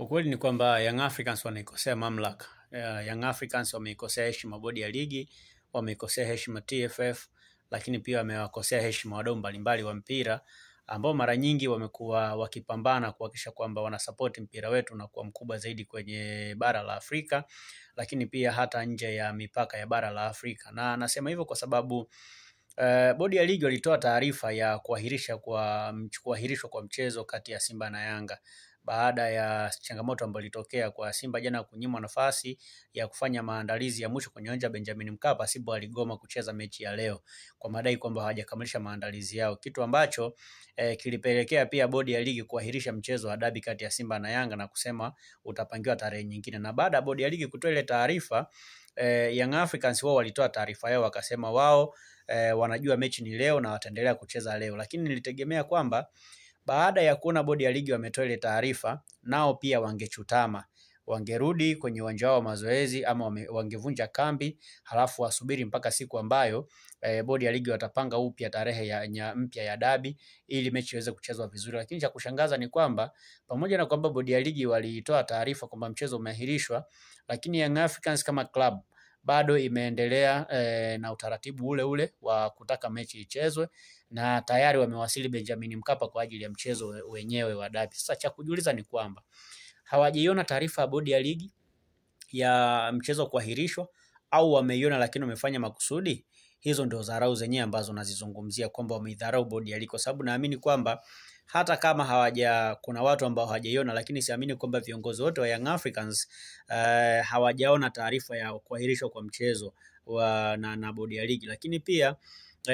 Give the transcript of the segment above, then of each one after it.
Ukweli ni kwamba Young Africans wanaikosea mamlaka. Young Africans wameikosea heshima bodi ya ligi, wameikosea heshima TFF, lakini pia wamewakosea heshima wadau mbalimbali wa mpira ambao mara nyingi wamekuwa wakipambana kuhakikisha kwamba wanasupport mpira wetu na kuwa mkubwa zaidi kwenye bara la Afrika, lakini pia hata nje ya mipaka ya bara la Afrika. Na nasema hivyo kwa sababu bodi ya ligi walitoa taarifa ya kuahirishwa kwa mchezo kati ya Simba na Yanga baada ya changamoto ambayo ilitokea kwa Simba jana kunyimwa nafasi ya kufanya maandalizi ya mwisho kwenye uwanja Benjamin Mkapa. Simba waligoma kucheza mechi ya leo kwa madai kwamba hawajakamilisha maandalizi yao, kitu ambacho kilipelekea pia bodi ya ligi kuahirisha mchezo wa dabi kati ya Simba na Yanga na kusema utapangiwa tarehe nyingine. Na baada ya bodi ya ligi kutoa ile taarifa, Young Africans wao walitoa taarifa yao wakasema wao wanajua mechi ni leo na wataendelea kucheza leo, lakini nilitegemea kwamba baada ya kuona bodi ya ligi wametoa ile taarifa, nao pia wangechutama, wangerudi kwenye uwanja wa mazoezi ama wangevunja kambi, halafu wasubiri mpaka siku ambayo bodi ya ligi watapanga upya tarehe ya mpya ya dabi ili mechi iweze kuchezwa vizuri. Lakini cha kushangaza ni kwamba pamoja na kwamba bodi ya ligi walitoa taarifa kwamba mchezo umeahirishwa, lakini Young Africans kama club bado imeendelea na utaratibu ule ule wa kutaka mechi ichezwe na tayari wamewasili Benjamin Mkapa kwa ajili ya mchezo wenyewe wa dabi. Sasa cha kujiuliza ni kwamba hawajaiona taarifa ya bodi ya ligi ya mchezo kuahirishwa au wameiona lakini wamefanya makusudi? Hizo ndio dharau zenyewe ambazo nazizungumzia kwamba wameidharau bodi ya ligi, kwa sababu naamini kwamba hata kama kuna watu ambao hawajaiona, lakini siamini kwamba viongozi wote wa Young Africans hawajaona taarifa ya kuahirishwa kwa mchezo na bodi ya ligi. Lakini pia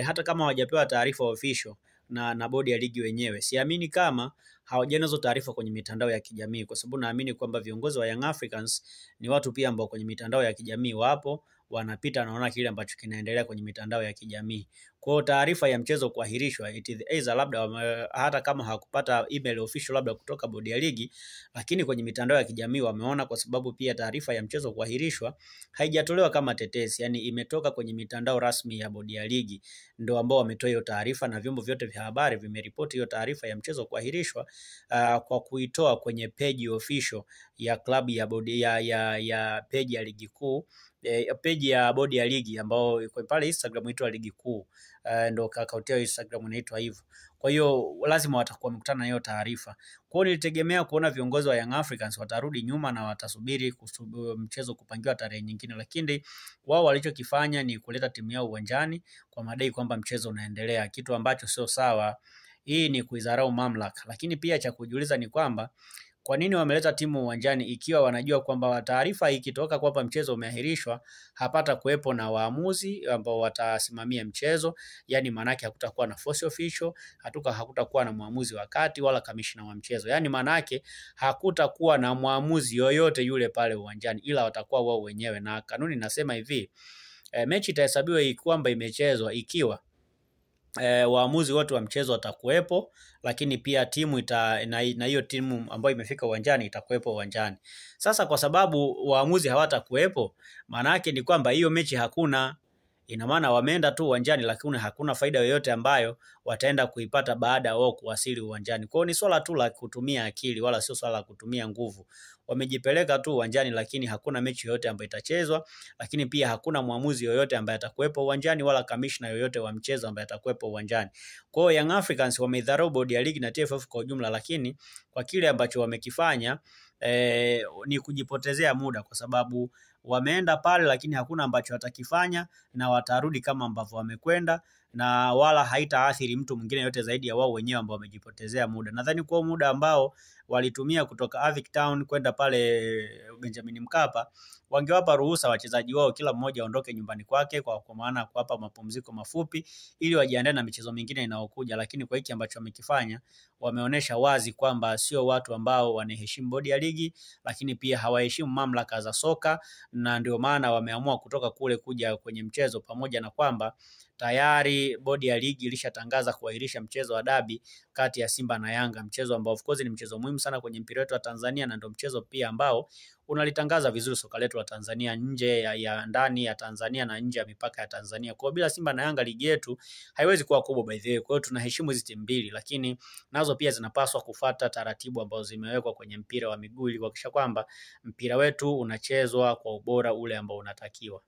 hata kama hawajapewa taarifa official na bodi ya ligi wenyewe, siamini kama hawajaona hizo taarifa kwenye mitandao ya kijamii, kwa sababu naamini kwamba viongozi wa Young Africans ni watu pia ambao kwenye mitandao ya kijamii wapo, wanapita naona kile ambacho kinaendelea kwenye mitandao ya kijamii. Kwa taarifa ya mchezo kuahirishwa, it is either labda hata kama hawakupata email official labda kutoka bodi ya ligi, lakini kwenye mitandao ya kijamii wameona, kwa sababu pia taarifa ya mchezo kuahirishwa haijatolewa kama tetesi, yani imetoka kwenye mitandao rasmi ya bodi ya ligi ndio ambao wametoa hiyo taarifa, na vyombo vyote vya habari vimeripoti hiyo taarifa ya mchezo kuahirishwa kwa kuitoa kwenye page official ya klabu ya bodi ya page ya ligi kuu, page ya bodi ya ligi ambao iko pale Instagram inaitwa ligi kuu, ndio account yao Instagram inaitwa hivyo. Kwa hiyo lazima watakuwa wamekutana na hiyo taarifa. Kwa hiyo nilitegemea kuona viongozi wa Young Africans watarudi nyuma na watasubiri mchezo kupangiwa tarehe nyingine, lakini wao walichokifanya ni kuleta timu yao uwanjani kwa madai kwamba mchezo unaendelea, kitu ambacho sio sawa. Hii ni kuidharau mamlaka. Lakini pia cha kujiuliza ni kwamba kwa nini wameleta timu uwanjani ikiwa wanajua kwamba taarifa ikitoka kwamba mchezo umeahirishwa hapata kuwepo na waamuzi ambao watasimamia mchezo, yani manake hakutakuwa na force official, hakutakuwa na muamuzi wa kati wala kamishna wa mchezo. Yani manake hakutakuwa na muamuzi yoyote yule pale uwanjani, ila watakuwa wao wenyewe. Na kanuni nasema hivi, mechi itahesabiwa kwamba imechezwa ikiwa waamuzi wote wa mchezo watakuwepo, lakini pia timu na hiyo timu ambayo imefika uwanjani itakuwepo uwanjani. Sasa kwa sababu waamuzi hawatakuwepo, maana yake ni kwamba hiyo mechi hakuna. Ina maana wameenda tu uwanjani, lakini hakuna faida yoyote ambayo wataenda kuipata baada ya wao kuwasili uwanjani. Kwa hiyo ni swala tu la kutumia akili wala sio swala la kutumia nguvu. Wamejipeleka tu uwanjani, lakini hakuna mechi yoyote ambayo itachezwa, lakini pia hakuna muamuzi yoyote ambaye atakuwepo uwanjani wala kamishna yoyote wa mchezo ambaye atakuwepo uwanjani. Kwa hiyo Young Africans wameidharau bodi ya ligi na TFF kwa ujumla, lakini kwa kile ambacho wamekifanya ni kujipotezea muda, kwa sababu wameenda pale lakini hakuna ambacho watakifanya na watarudi kama ambavyo wamekwenda, na wala haitaathiri mtu mwingine yote zaidi ya wao wenyewe ambao wamejipotezea muda. Nadhani kwa muda ambao walitumia kutoka Avic Town kwenda pale Benjamin Mkapa, wangewapa ruhusa wachezaji wao kila mmoja aondoke nyumbani kwake, kwa maana kuwapa mapumziko mafupi ili wajiandae na michezo mingine inayokuja. Lakini kwa hiki ambacho wamekifanya, wameonesha wazi kwamba sio watu ambao wanaheshimu bodi ya ligi, lakini pia hawaheshimu mamlaka za soka, na ndio maana wameamua kutoka kule kuja kwenye mchezo, pamoja na kwamba tayari bodi ya ligi ilishatangaza kuahirisha mchezo wa dabi kati ya Simba na Yanga, mchezo ambao of course ni mchezo muhimu sana kwenye mpira wetu wa Tanzania, na ndio mchezo pia ambao unalitangaza vizuri soka letu la Tanzania nje ya ndani ya Tanzania na nje ya mipaka ya Tanzania. Kwa bila Simba na Yanga ligi yetu haiwezi kuwa kubwa by the way. Kwa hiyo tunaheshimu hizi timu mbili, lakini nazo pia zinapaswa kufuata taratibu ambazo zimewekwa kwenye mpira wa miguu ili kuhakikisha kwamba mpira wetu unachezwa kwa ubora ule ambao unatakiwa.